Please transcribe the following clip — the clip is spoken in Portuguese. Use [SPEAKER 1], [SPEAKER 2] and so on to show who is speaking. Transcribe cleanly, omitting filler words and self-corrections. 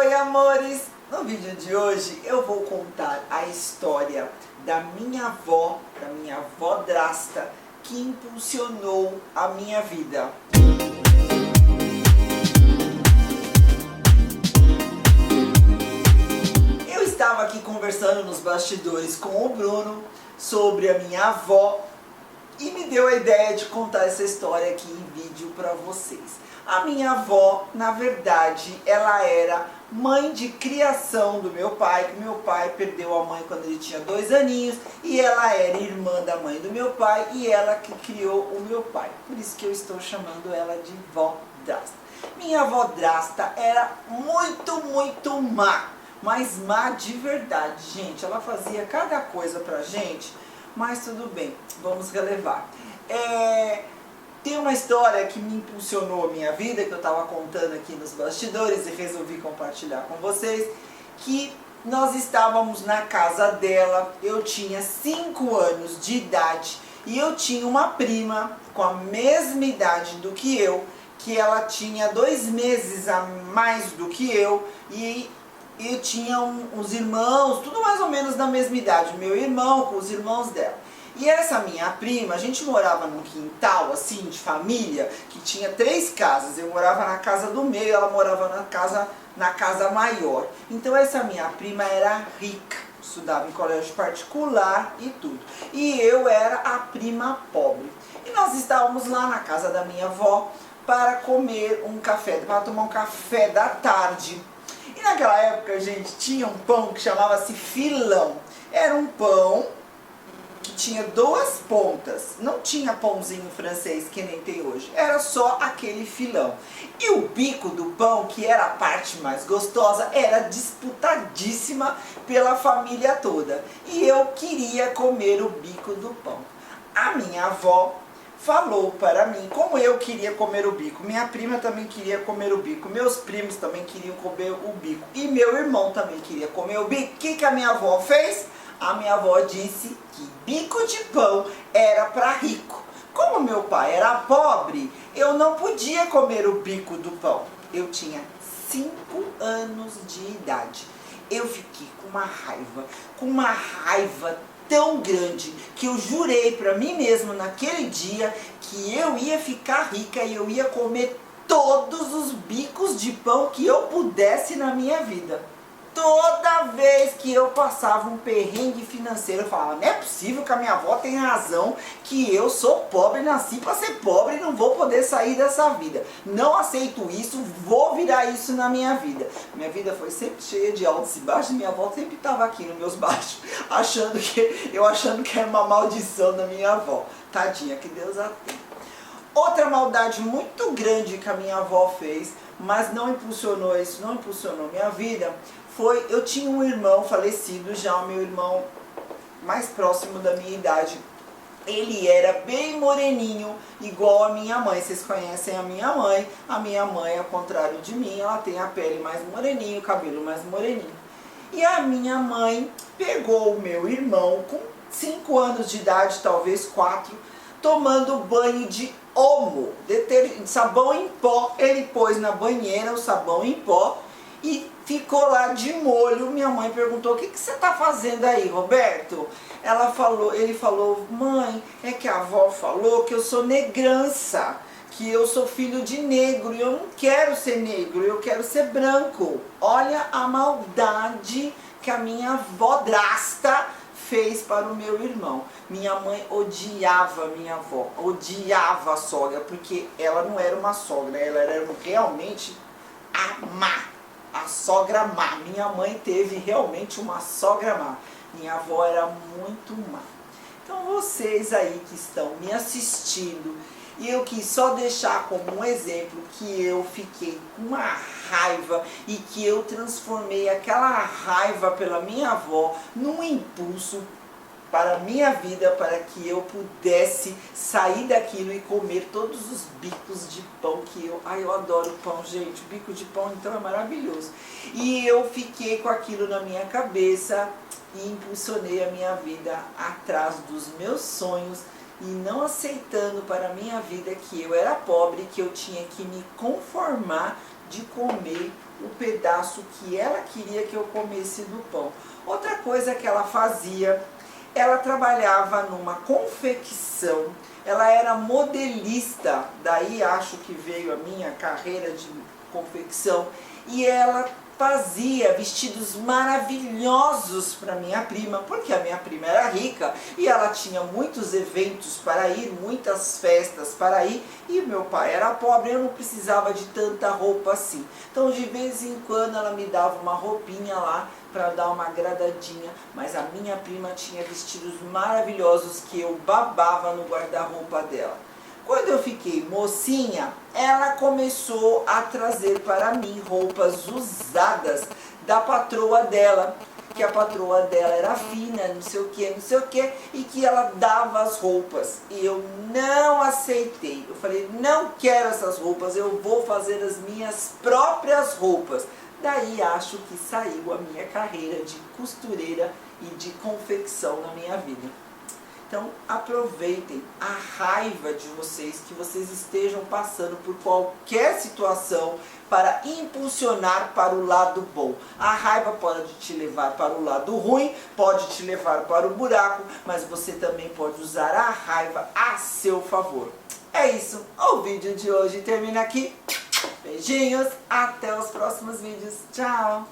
[SPEAKER 1] Oi, amores! No vídeo de hoje eu vou contar a história da minha vodrasta, que impulsionou a minha vida. Eu estava aqui conversando nos bastidores com o Bruno sobre a minha avó e me deu a ideia de contar essa história aqui em vídeo para vocês. A minha avó, na verdade, ela era mãe de criação do meu pai, que meu pai perdeu a mãe quando ele tinha 2 aninhos, e ela era irmã da mãe do meu pai, e ela que criou o meu pai. Por isso que eu estou chamando ela de vodrasta. Minha vodrasta era muito má, mas má de verdade, gente. Ela fazia cada coisa pra gente, mas tudo bem, vamos relevar. Tem uma história que me impulsionou a minha vida, que eu estava contando aqui nos bastidores e resolvi compartilhar com vocês, que nós estávamos na casa dela, eu tinha 5 anos de idade e eu tinha uma prima com a mesma idade do que eu, que ela tinha 2 meses a mais do que eu, e eu tinha uns irmãos, tudo mais ou menos da mesma idade, meu irmão com os irmãos dela. E essa minha prima, a gente morava num quintal, assim, de família, que tinha 3 casas. Eu morava na casa do meio, ela morava na casa maior. Então essa minha prima era rica, estudava em colégio particular e tudo. E eu era a prima pobre. E nós estávamos lá na casa da minha avó para comer um café, para tomar um café da tarde. E naquela época, gente, tinha um pão que chamava-se filão. Era um pão que tinha 2 pontas, não tinha pãozinho francês que nem tem hoje, era só aquele filão. E o bico do pão, que era a parte mais gostosa, era disputadíssima pela família toda. E eu queria comer o bico do pão. A minha avó falou para mim, como eu queria comer o bico, minha prima também queria comer o bico, meus primos também queriam comer o bico, e meu irmão também queria comer o bico. O que a minha avó fez? A minha avó disse que bico de pão era para rico. Como meu pai era pobre, eu não podia comer o bico do pão. Eu tinha 5 anos de idade. Eu fiquei com uma raiva tão grande, que eu jurei para mim mesma naquele dia que eu ia ficar rica e eu ia comer todos os bicos de pão que eu pudesse na minha vida. Toda vez que eu passava um perrengue financeiro, eu falava, não é possível que a minha avó tenha razão, que eu sou pobre, nasci para ser pobre e não vou poder sair dessa vida. Não aceito isso, vou virar isso na minha vida. Minha vida foi sempre cheia de altos e baixos, e minha avó sempre estava aqui nos meus baixos, achando que era uma maldição da minha avó. Tadinha, que Deus a tenha. Outra maldade muito grande que a minha avó fez, mas não impulsionou isso, não impulsionou minha vida, foi, eu tinha um irmão falecido já, o meu irmão mais próximo da minha idade. Ele era bem moreninho, igual a minha mãe. Vocês conhecem a minha mãe. A minha mãe, ao contrário de mim, ela tem a pele mais moreninha, o cabelo mais moreninho. E a minha mãe pegou o meu irmão com 5 anos de idade, talvez 4, tomando banho de Omo, sabão em pó. Ele pôs na banheira o sabão em pó e ficou lá de molho. Minha mãe perguntou, o que você está fazendo aí, Roberto? Ele falou, mãe, é que a avó falou que eu sou negrança, que eu sou filho de negro, e eu não quero ser negro, eu quero ser branco. Olha a maldade que a minha vodrasta fez para o meu irmão. Minha mãe odiava minha avó, odiava a sogra, porque ela não era uma sogra, ela era realmente a má. A sogra má. Minha mãe teve realmente uma sogra má. Minha avó era muito má. Então vocês aí que estão me assistindo, e eu quis só deixar como um exemplo que eu fiquei com uma raiva e que eu transformei aquela raiva pela minha avó num impulso para a minha vida, para que eu pudesse sair daquilo e comer todos os bicos de pão que eu... Ai, eu adoro pão, gente. O bico de pão, então, é maravilhoso. E eu fiquei com aquilo na minha cabeça e impulsionei a minha vida atrás dos meus sonhos e não aceitando para a minha vida que eu era pobre, que eu tinha que me conformar de comer o pedaço que ela queria que eu comesse do pão. Outra coisa que ela fazia, ela trabalhava numa confecção, ela era modelista, daí acho que veio a minha carreira de confecção, e ela fazia vestidos maravilhosos para minha prima, porque a minha prima era rica e ela tinha muitos eventos para ir, muitas festas para ir, e meu pai era pobre, eu não precisava de tanta roupa assim. Então de vez em quando ela me dava uma roupinha lá para dar uma agradadinha, mas a minha prima tinha vestidos maravilhosos que eu babava no guarda-roupa dela. Quando eu fiquei mocinha, ela começou a trazer para mim roupas usadas da patroa dela, que a patroa dela era fina, não sei o que, e que ela dava as roupas. E eu não aceitei. Eu falei, não quero essas roupas, eu vou fazer as minhas próprias roupas. Daí acho que saiu a minha carreira de costureira e de confecção na minha vida. Então aproveitem a raiva de vocês, que vocês estejam passando por qualquer situação para impulsionar para o lado bom. A raiva pode te levar para o lado ruim, pode te levar para o buraco, mas você também pode usar a raiva a seu favor. É isso, o vídeo de hoje termina aqui. Beijinhos, até os próximos vídeos. Tchau!